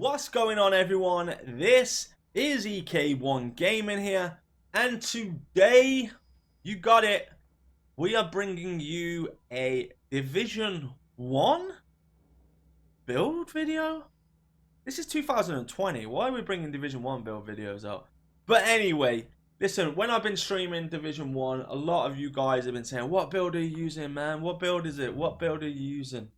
What's going on, everyone? This is EK1 Gaming here, and today, you got it, we are bringing you a Division 1 build video? This is 2020, why are we bringing Division 1 build videos out? But anyway, listen, when I've been streaming Division 1, a lot of you guys have been saying, what build are you using, man? What build is it? What build are you using?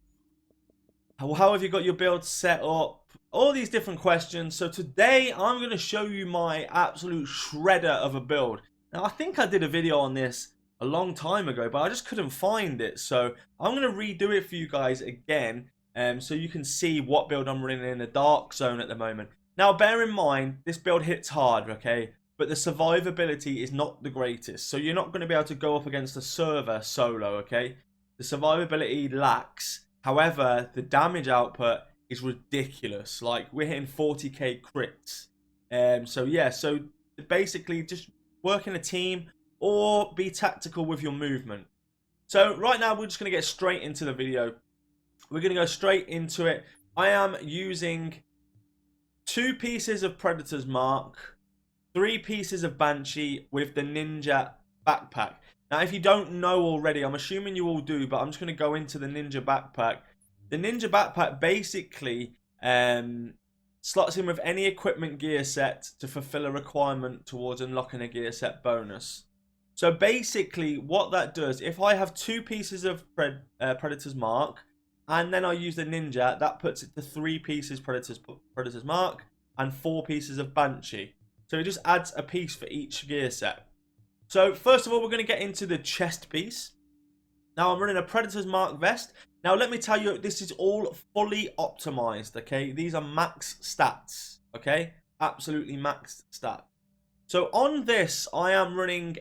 How have you got your build set up? All these different questions. So today I'm going to show you my absolute shredder of a build. Now I think I did a video on this a long time ago, but I just couldn't find it. So I'm going to redo it for you guys again, so you can see what build I'm running in the dark zone at the moment. Now bear in mind, this build hits hard, okay? But the survivability is not the greatest. So you're not going to be able to go up against a server solo, okay? The survivability lacks. However, the damage output is ridiculous. Like, we're hitting 40k crits. So yeah, so basically just work in a team or be tactical with your movement. So right now we're just going to get straight into the video. We're going to go straight into it. I am using 2 pieces of Predator's Mark, 3 pieces of Banshee with the Ninja backpack. Now, if you don't know already, I'm assuming you all do, but I'm just going to go into the Ninja backpack. The Ninja backpack basically slots in with any equipment gear set to fulfill a requirement towards unlocking a gear set bonus. So basically, what that does, if I have 2 pieces of Predator's Mark, and then I use the Ninja, that puts it to 3 pieces Predator's Mark, and 4 pieces of Banshee. So it just adds a piece for each gear set. So first of all, we're going to get into the chest piece. Now I'm running a Predator's Mark vest. Now let me tell you, this is all fully optimized, okay? These are max stats, okay? Absolutely max stat. So on this, I am running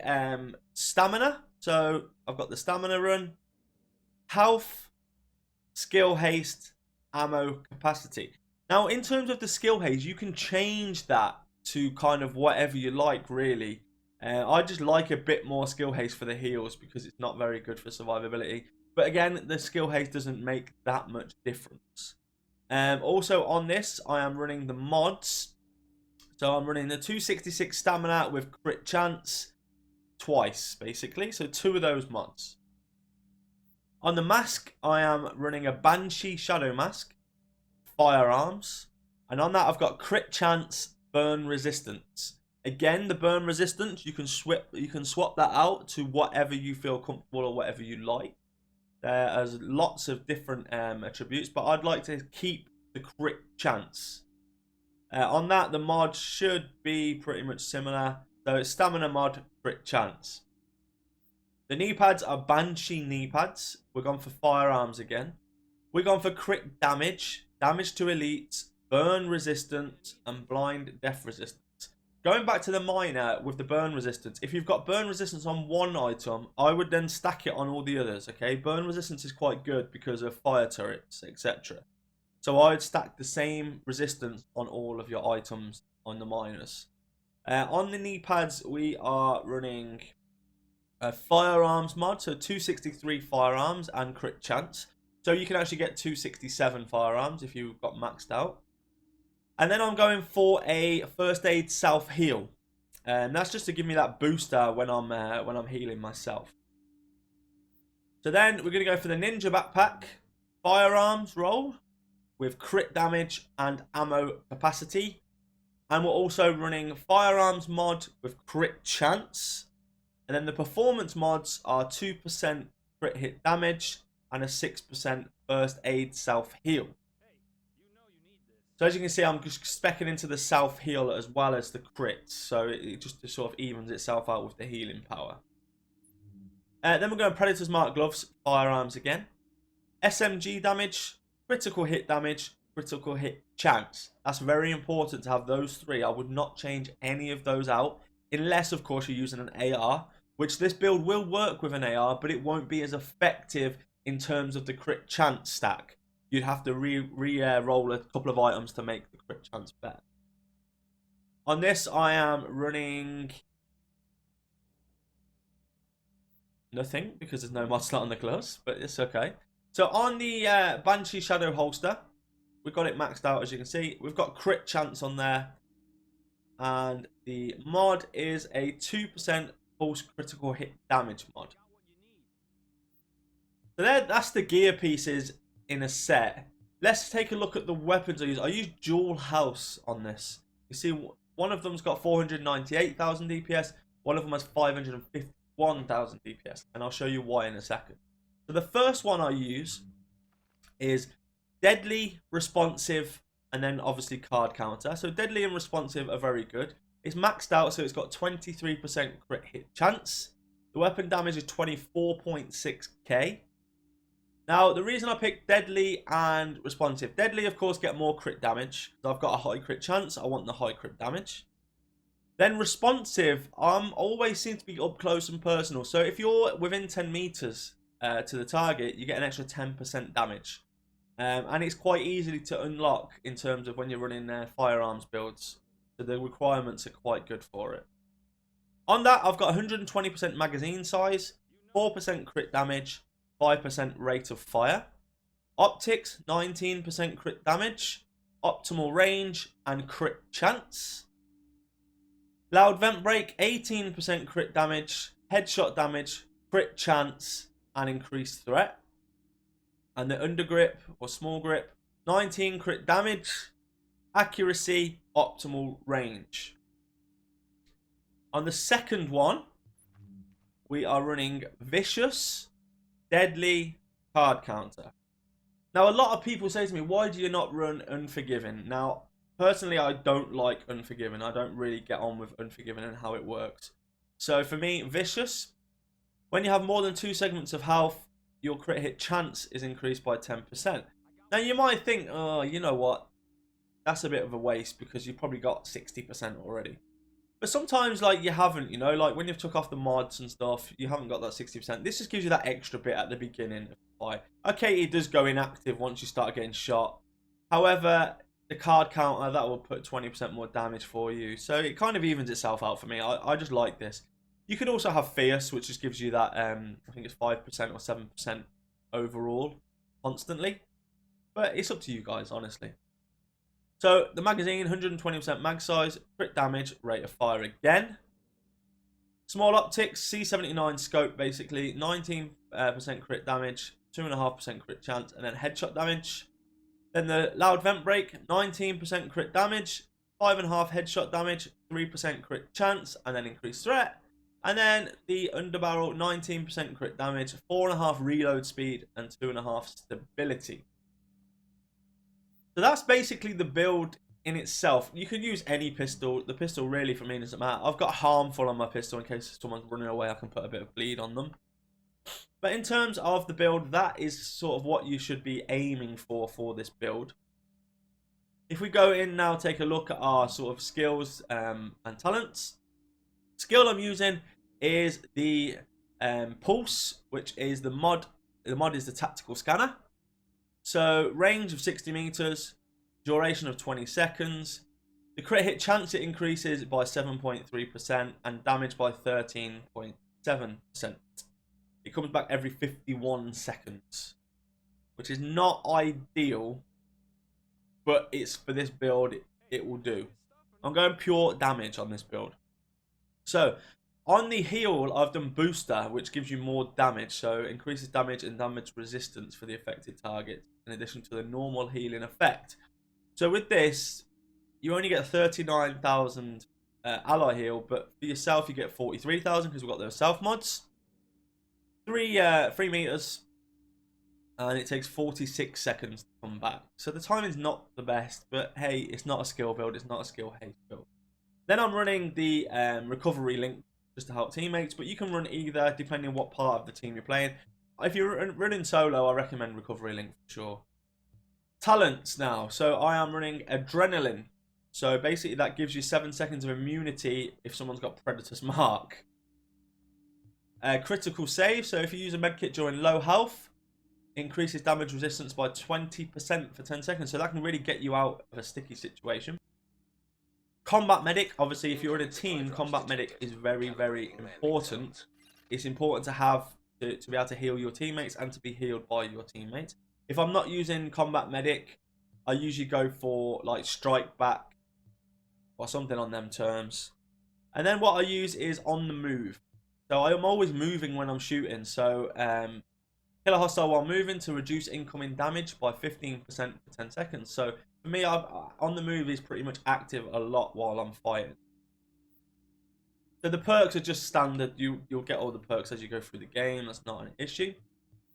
stamina. So I've got the stamina run, health, skill haste, ammo capacity. Now in terms of the skill haste, you can change that to kind of whatever you like, really. I just like a bit more skill haste for the heals because it's not very good for survivability. But again, the skill haste doesn't make that much difference. Also on this, I am running the mods. So I'm running the 266 stamina with crit chance twice, basically. So 2 of those mods. On the mask, I am running a Banshee Shadow Mask, firearms. And on that, I've got crit chance, burn resistance. Again, the burn resistance, you can swap that out to whatever you feel comfortable or whatever you like. There's lots of different attributes, but I'd like to keep the crit chance. On that, the mod should be pretty much similar. So it's stamina mod, crit chance. The knee pads are Banshee knee pads. We're going for firearms again. We're going for crit damage, damage to elites, burn resistance, and blind death resistance. Going back to the miner with the burn resistance, if you've got burn resistance on one item, I would then stack it on all the others, okay? Burn resistance is quite good because of fire turrets, etc. So I would stack the same resistance on all of your items on the miners. On the knee pads, we are running a firearms mod, so 263 firearms and crit chance. So you can actually get 267 firearms if you've got maxed out. And then I'm going for a first aid self heal, and that's just to give me that booster when I'm healing myself. So then we're going to go for the Ninja backpack, firearms roll with crit damage and ammo capacity, and we're also running firearms mod with crit chance, and then the performance mods are 2% crit hit damage and a 6% first aid self heal. So as you can see, I'm just speccing into the self-heal as well as the crits. So it just sort of evens itself out with the healing power. Then we're going Predator's Mark gloves, firearms again. SMG damage, critical hit damage, critical hit chance. That's very important to have those 3. I would not change any of those out. Unless, of course, you're using an AR. Which this build will work with an AR, but it won't be as effective in terms of the crit chance stack. You'd have to re-roll a couple of items to make the crit chance better. On this, I am running nothing because there's no mod slot on the gloves, but it's okay. So on the Banshee Shadow holster, we've got it maxed out, as you can see. We've got crit chance on there. And the mod is a 2% false critical hit damage mod. So that's the gear pieces in a set. Let's take a look at the weapons I use. I use dual house on this. You see, one of them's got 498,000 DPS. One of them has 551,000 DPS. And I'll show you why in a second. So the first one I use is deadly, responsive, and then obviously card counter. So deadly and responsive are very good. It's maxed out, so it's got 23% crit hit chance. The weapon damage is 24.6k. Now, the reason I picked deadly and responsive. Deadly, of course, get more crit damage. So I've got a high crit chance. I want the high crit damage. Then responsive, always seem to be up close and personal. So if you're within 10 meters to the target, you get an extra 10% damage. And it's quite easily to unlock in terms of when you're running firearms builds. So the requirements are quite good for it. On that, I've got 120% magazine size, 4% crit damage, 5% rate of fire. Optics, 19% crit damage, optimal range, and crit chance. Loud vent break, 18% crit damage, headshot damage, crit chance, and increased threat. And the undergrip or small grip, 19 crit damage, accuracy, optimal range. On the second one, we are running vicious, deadly, card counter. Now, a lot of people say to me, why do you not run Unforgiven? Now, personally, I don't like Unforgiven. I don't really get on with Unforgiven and how it works. So for me, vicious, when you have more than 2 segments of health, your crit hit chance is increased by 10%. Now, you might think, oh, you know what? That's a bit of a waste because you've probably got 60% already. But sometimes, like, you haven't, you know, like when you've took off the mods and stuff, you haven't got that 60%. This just gives you that extra bit at the beginning of the fight. Okay, it does go inactive once you start getting shot. However, the card counter, that will put 20% more damage for you. So it kind of evens itself out for me. I just like this. You could also have Fierce, which just gives you that, I think it's 5% or 7% overall, constantly. But it's up to you guys, honestly. So the magazine, 120% mag size, crit damage, rate of fire again. Small optics, C79 scope basically, 19% crit damage, 2.5% crit chance, and then headshot damage. Then the loud vent break, 19% crit damage, 5.5 headshot damage, 3% crit chance, and then increased threat. And then the underbarrel, 19% crit damage, 4.5 reload speed, and 2.5 stability. So that's basically the build in itself. You could use any pistol. The pistol really for me doesn't matter. I've got harmful on my pistol in case someone's running away. I can put a bit of bleed on them. But in terms of the build, that is sort of what you should be aiming for this build. If we go in now, take a look at our sort of skills and talents. Skill I'm using is the Pulse, which is the mod. The mod is the tactical scanner. So range of 60 meters, duration of 20 seconds. The crit hit chance, it increases by 7.3% and damage by 13.7%. It comes back every 51 seconds, which is not ideal, but it's for this build, it will do. I'm going pure damage on this build. So on the heal, I've done booster, which gives you more damage. So increases damage and damage resistance for the affected target, in addition to the normal healing effect. So with this, you only get 39,000 ally heal, but for yourself, you get 43,000 because we've got those self mods. 3 meters, and it takes 46 seconds to come back. So the time is not the best, but hey, it's not a skill build, it's not a skill haste build. Then I'm running the recovery link just to help teammates, but you can run either depending on what part of the team you're playing. If you're running solo, I recommend recovery link for sure. Talents now. So I am running adrenaline. So basically that gives you 7 seconds of immunity if someone's got Predator's Mark. Critical save. So if you use a medkit during low health, increases damage resistance by 20% for 10 seconds. So that can really get you out of a sticky situation. Combat medic, obviously if you're in a team, combat medic is very, very important. It's important to have to be able to heal your teammates and to be healed by your teammates. If I'm not using combat medic, I usually go for like strike back or something on them terms. And then what I use is on the move. So I am always moving when I'm shooting. So kill a hostile while moving to reduce incoming damage by 15% for 10 seconds. So for me, on the move is pretty much active a lot while I'm fighting. So the perks are just standard. You'll get all the perks as you go through the game. That's not an issue.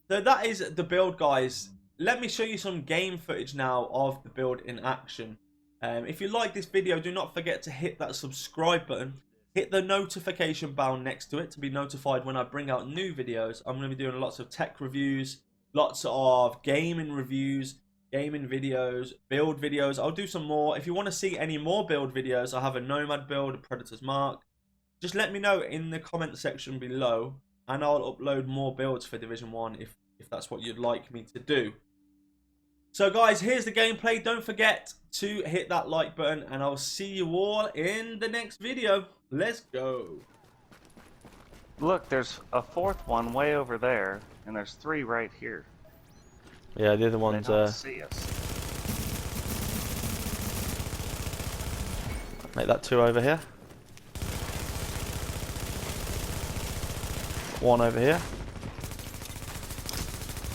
So that is the build, guys. Let me show you some game footage now of the build in action. If you like this video, do not forget to hit that subscribe button. Hit the notification bell next to it to be notified when I bring out new videos. I'm going to be doing lots of tech reviews, lots of gaming reviews, gaming videos, build videos. I'll do some more. If you want to see any more build videos, I have a Nomad build, a Predator's Mark. Just let me know in the comment section below, and I'll upload more builds for Division 1 if that's what you'd like me to do. So guys, here's the gameplay. Don't forget to hit that like button, and I'll see you all in the next video. Let's go. Look, there's a fourth one way over there, and there's 3 right here. Yeah, the other one's They don't see us. make that 2 over here. 1 over here.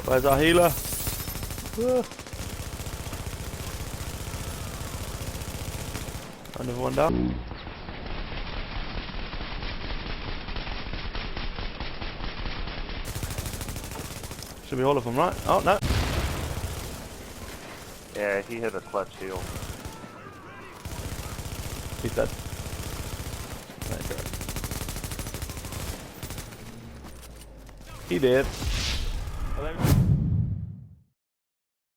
Where's our healer? Another one down. Should be all of them, right? Oh, no. Yeah, he hit a clutch heal. He's dead. Okay. He did.